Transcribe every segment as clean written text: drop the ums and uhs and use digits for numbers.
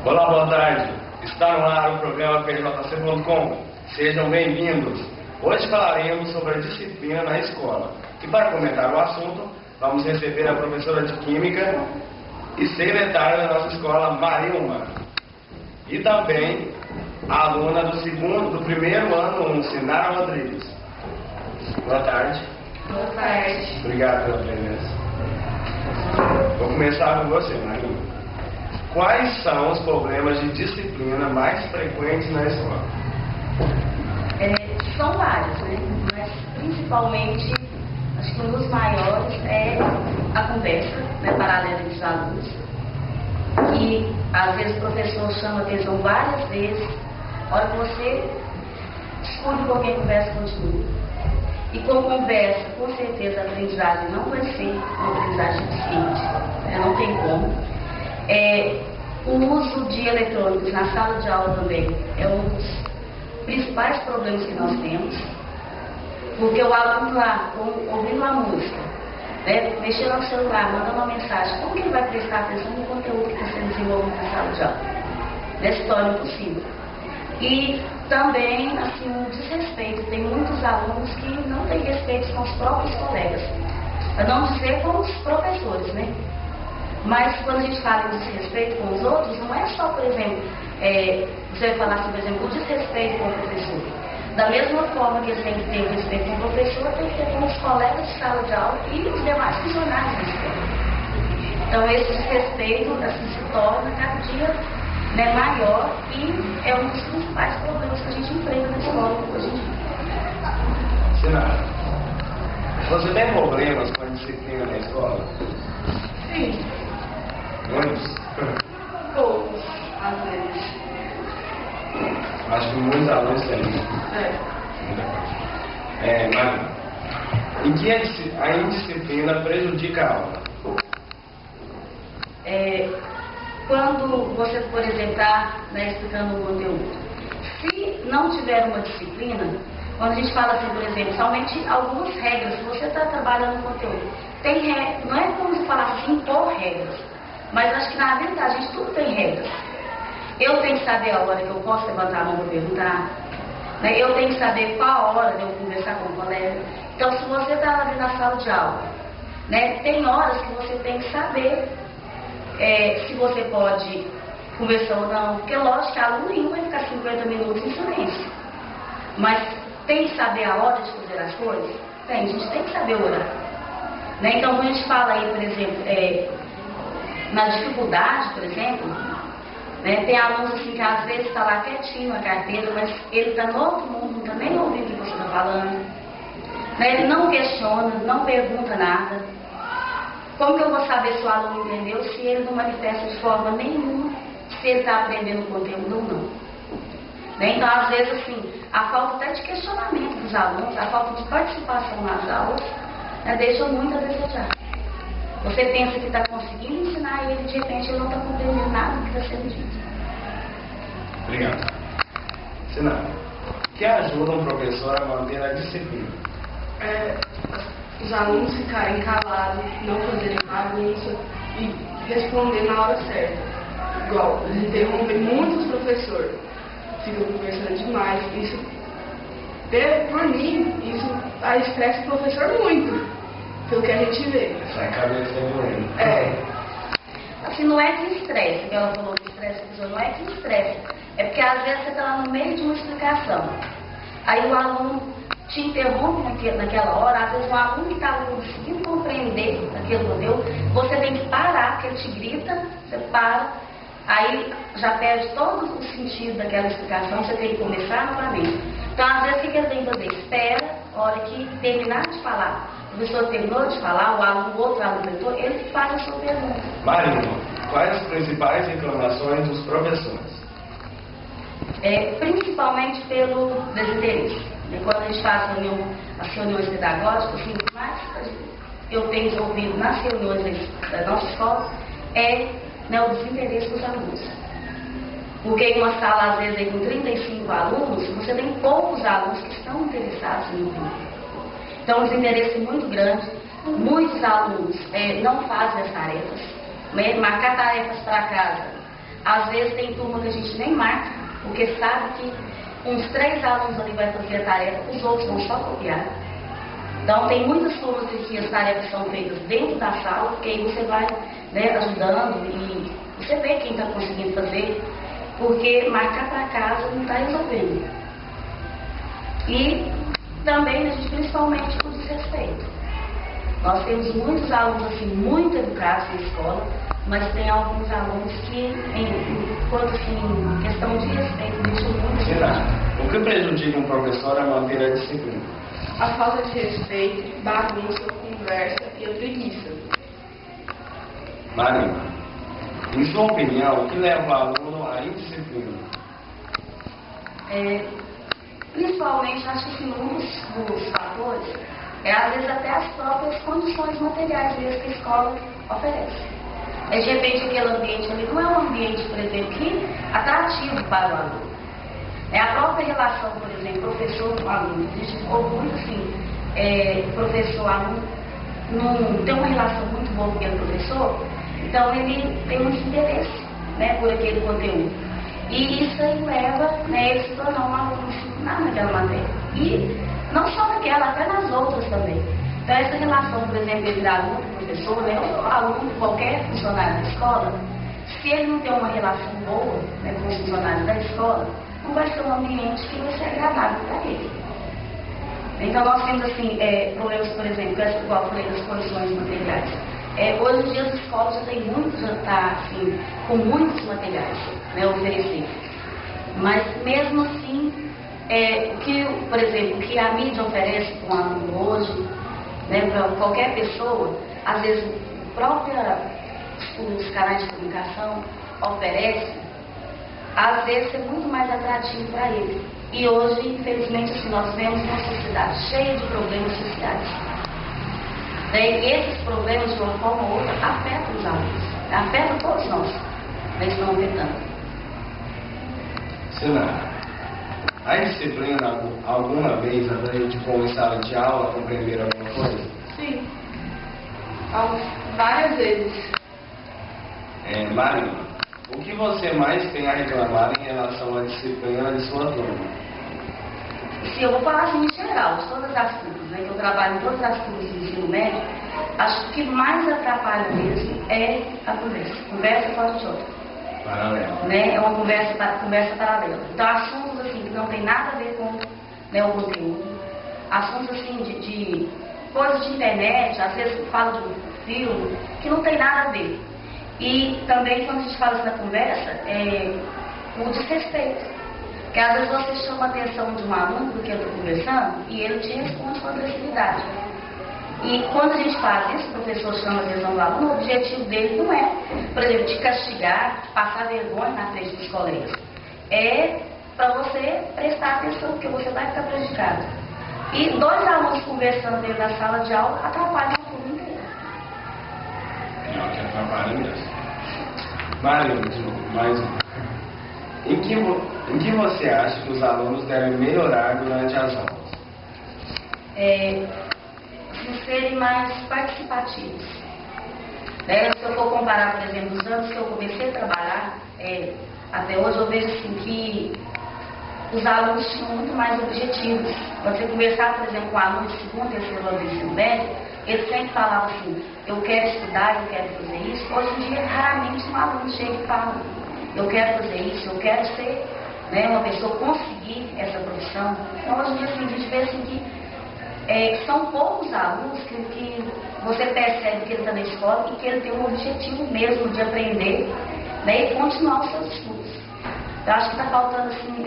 Olá, boa tarde. Está no ar o programa PJC.com. Sejam bem-vindos. Hoje falaremos sobre a disciplina na escola. E para comentar o assunto, vamos receber a professora de Química e secretária da nossa escola, Marilma. E também a aluna do primeiro ano, Sinara Rodrigues. Boa tarde. Boa tarde. Obrigado pela presença. Vou começar com você, Marilma. Quais são os problemas de disciplina mais frequentes na escola? São vários, né? Mas principalmente, acho que um dos maiores é a conversa, né, paralela entre os alunos. Que às vezes o professor chama a atenção várias vezes, a hora que você escuta um pouquinho a conversa, continua. E com conversa, com certeza a aprendizagem não vai ser uma aprendizagem eficiente, né? Não tem como. O uso de eletrônicos na sala de aula também é um dos principais problemas que nós temos, porque o aluno lá, ouvindo a música, né, mexendo no celular, mandando uma mensagem, como que ele vai prestar atenção no conteúdo que está sendo desenvolvido na sala de aula? Se torna impossível. E também, assim, um desrespeito. Tem muitos alunos que não têm respeito com os próprios colegas, para não dizer com os professores, né? Mas quando a gente fala em desrespeito com os outros, não é só, por exemplo, você vai falar assim, por exemplo, o desrespeito com o professor. Da mesma forma que eles têm que ter respeito com o professor, tem que ter com os colegas de sala de aula e os demais funcionários da escola. Então esse desrespeito assim, se torna cada dia, né, maior e é um dos principais problemas que a gente enfrenta na escola hoje em dia. Sinara, você tem problemas com a disciplina na escola? Sim. Muitos? Poucos, às vezes. Acho que muitos alunos têm. Mas em que a indisciplina prejudica a aula? Quando você, por exemplo, está, né, explicando um conteúdo, se não tiver uma disciplina, quando a gente fala assim, por exemplo, somente algumas regras, se você está trabalhando no conteúdo, tem regras, não é como se falar assim, impor regras, mas acho que na vida a gente tudo tem regras. Eu tenho que saber a hora que eu posso levantar a mão para perguntar, né? Eu tenho que saber qual a hora de eu conversar com o colega. Então, se você está lá dentro da sala de aula, né, tem horas que você tem que saber se você pode conversar ou não, porque lógico que aluno nenhum vai ficar 50 minutos em silêncio, mas tem que saber a hora de fazer as coisas? Tem, a gente tem que saber o horário, né? Então, quando a gente fala aí, por exemplo, na dificuldade, por exemplo, né, tem alunos assim que às vezes está lá quietinho na carteira, mas ele está no outro mundo, não está nem ouvindo o que você está falando, né? Ele não questiona, não pergunta nada. Como que eu vou saber se o aluno entendeu se ele não manifesta de forma nenhuma se ele está aprendendo o conteúdo ou não? Né? Então, às vezes, assim, a falta até de questionamento dos alunos, a falta de participação nas aulas, né, deixa muito a desejar. Você pensa que está conseguindo ensinar ele, de repente ele não está compreendendo nada do que está sendo dito. Obrigado. Sinara, o que ajuda um professor a manter a disciplina? Os alunos ficarem calados, não fazerem bagunça e responder na hora certa. Igual, eles interrompem muitos professores, ficam conversando demais. Isso, por mim, isso estressa o professor muito, pelo que a gente vê. Sai a cabeça doendo. Assim, não é que estresse, que ela falou que estressa, não é que estresse. É porque às vezes você está lá no meio de uma explicação. Aí o aluno te interrompe naquela hora, às vezes o aluno que está conseguindo compreender aquele conteúdo, você tem que parar, porque ele te grita, você para, aí já perde todo o sentido daquela explicação, você tem que começar novamente. Então, às vezes, o que ele tem que fazer? Espera, a hora que terminar de falar, o professor terminou de falar, o outro aluno perguntou, ele faz a sua pergunta. Marilma, quais as principais reclamações dos professores? Principalmente pelo desinteresse. Quando a gente faz as reuniões pedagógicas, assim, o que mais eu tenho ouvido nas reuniões da nossa escola o desinteresse dos alunos. Porque em uma sala, às vezes, aí, com 35 alunos, você tem poucos alunos que estão interessados no ouvir. Então, um desinteresse muito grande. Muitos alunos não fazem as tarefas, marcar tarefas para casa Às vezes tem turma que a gente nem marca, porque sabe que uns 3 alunos ali vai fazer a tarefa, os outros vão só copiar. Então tem muitas turmas em que as tarefas são feitas dentro da sala, porque aí você vai, né, ajudando e você vê quem está conseguindo fazer, porque marcar para casa não está resolvendo. E também, a gente, principalmente, o desrespeito. Nós temos muitos alunos assim, muito educados na escola, mas tem alguns alunos que, enquanto assim, questão de respeito, deixam muito. Será? O que prejudica um professor a manter a disciplina? A falta de respeito, bagunça, conversa e a preguiça. Marina, em sua opinião, o que leva o aluno à indisciplina? Principalmente, acho que assim, um dos fatores às vezes até as próprias condições materiais mesmo que a escola oferece. De repente aquele ambiente ali não é um ambiente, por exemplo, que atrativo para o aluno. A própria relação, por exemplo, professor-aluno. A gente ficou muito assim, professor-aluno não tem uma relação muito boa com aquele professor, então ele tem muito interesse, né, por aquele conteúdo. E isso aí leva, né, ele se tornar um aluno disciplinado naquela matéria. E não só naquela, até nas outras também. Então essa relação, por exemplo, entre aluno e professor, né, ou aluno, qualquer funcionário da escola, se ele não tem uma relação boa, né, com os funcionários da escola, não vai ser um ambiente que vai ser agradável para ele. Então nós temos assim, problemas, por exemplo, igual eu falei das condições materiais. Hoje em dia as escolas já tem muito, já está assim, com muitos materiais, né, oferecidos. Mas mesmo assim, por exemplo, o que a mídia oferece para um aluno hoje, né, para qualquer pessoa, às vezes os canais de comunicação oferecem, às vezes é muito mais atrativo para ele. E hoje, infelizmente, assim, nós vemos uma sociedade cheia de problemas sociais. E esses problemas, de uma forma ou outra, afetam os alunos, afetam todos nós, mas estão afetando. Senhora, a disciplina alguma vez prejudicou em sala de aula compreender alguma coisa? Sim, várias vezes. Marina, o que você mais tem a reclamar em relação à disciplina de sua turma? Se eu vou falar assim em geral, de todas as turmas, né, que eu trabalho em todas as turmas de ensino médio, acho que o que mais atrapalha mesmo é a conversa fora de outra. Paralela. Né? É uma conversa paralela. Então, assuntos assim que não tem nada a ver com, né, o conteúdo, assuntos assim de coisas de internet, às vezes fala de um filme, que não tem nada a ver. E também, quando a gente fala assim na conversa, o desrespeito. Porque às vezes você chama a atenção de um aluno do que eu estou conversando e ele te responde com agressividade. E quando a gente faz isso, o professor chama a atenção do aluno, o objetivo dele não é, por exemplo, te castigar, passar vergonha na frente dos colegas. É para você prestar atenção, porque você vai ficar prejudicado. E 2 alunos conversando dentro da sala de aula atrapalham a turma inteira. Não, que atrapalha mesmo. Marina, mais um. Em que você acha que os alunos devem melhorar durante as aulas? Serem mais participativos. Se eu for comparar, por exemplo, os anos que eu comecei a trabalhar, até hoje eu vejo assim, que os alunos tinham muito mais objetivos. Quando você conversar, por exemplo, com um aluno de 2º, 3º ano do ensino médio, ele sempre falava assim, eu quero estudar, eu quero fazer isso. Hoje em dia, raramente um aluno chega e fala, eu quero fazer isso, eu quero ser, né, uma pessoa, conseguir essa profissão. Então, hoje em dia, assim, a gente vê assim, que são poucos alunos que você percebe que ele está na escola e que ele tem um objetivo mesmo de aprender, né, e continuar os seus estudos. Eu acho que está faltando assim,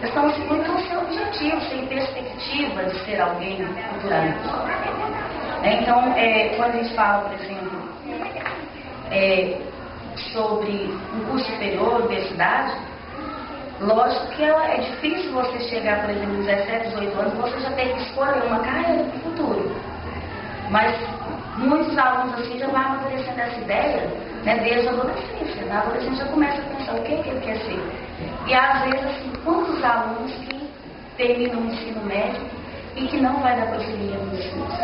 estão assim, muito sem objetivo, sem perspectiva de ser alguém futuramente. Então, quando a gente fala, por exemplo, sobre um curso superior, universidade, lógico que é difícil você chegar, por exemplo, aos 17, 18 anos, você já tem que escolher uma carreira para o futuro. Mas muitos alunos assim já vão amadurecendo essa ideia, né, desde a adolescência. Na adolescência já começa a pensar o que ele quer ser. E às vezes, assim, quantos alunos que terminam o ensino médio e que não vai dar prosseguimento nos estudos?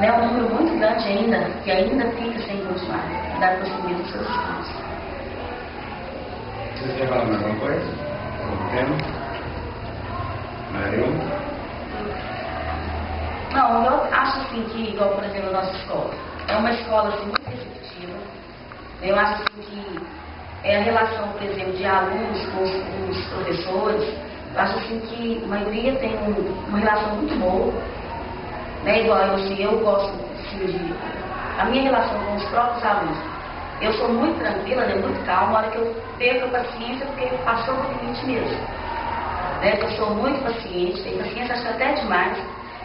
né, um número muito grande ainda, que ainda fica sem continuar, dar prosseguimento aos seus estudos. Você quer falar mais alguma coisa? Maria? Não, eu acho assim que, igual por exemplo a nossa escola, é uma escola assim, muito receptiva. Eu acho assim que a relação, por exemplo, de alunos com os professores, eu acho assim que a maioria tem uma relação muito boa. Né? Igual eu, assim, eu gosto assim, de... A minha relação com os próprios alunos, eu sou muito tranquila, né, muito calma, na hora que eu perco a paciência, porque passou do limite mesmo. Né? Eu sou muito paciente, tenho paciência, acho que até demais.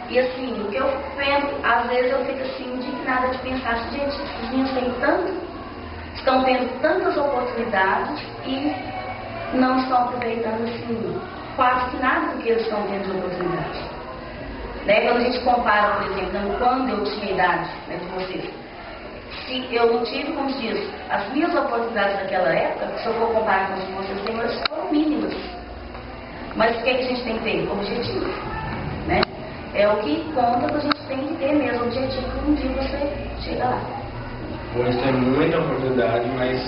E assim, o que eu penso, às vezes eu fico assim, indignada de pensar assim, gente, esses meninos estão tendo tantas oportunidades e não estão aproveitando assim, quase que nada do que eles estão tendo de oportunidade. Né? Quando a gente compara, por exemplo, quando eu tinha a idade, né, de vocês, se eu não tive, como diz, as minhas oportunidades naquela época, se eu for comparar com as que vocês têm hoje, foram mínimas. Mas o que a gente tem que ter? Objetivo. Né? É o que conta que a gente tem que ter mesmo, objetivo, que um dia você chega lá. Hoje tem muita oportunidade, mas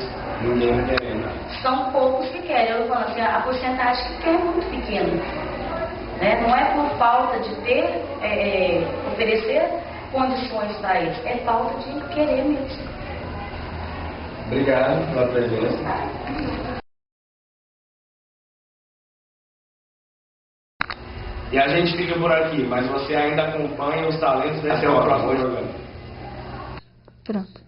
ninguém querendo. São poucos que querem. Eu falo assim, a porcentagem que quer é muito pequena. Né? Não é por falta de ter, oferecer condições para eles, é falta de querer mesmo. Obrigado pela presença. E a gente fica por aqui, mas você ainda acompanha os talentos desse é o próximo programa. Pronto.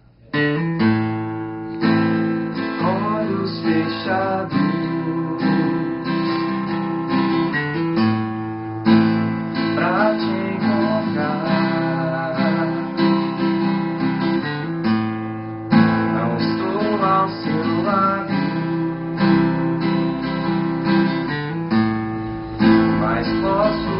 Olhos fechados, pra te encontrar. Não estou ao seu lado, mas posso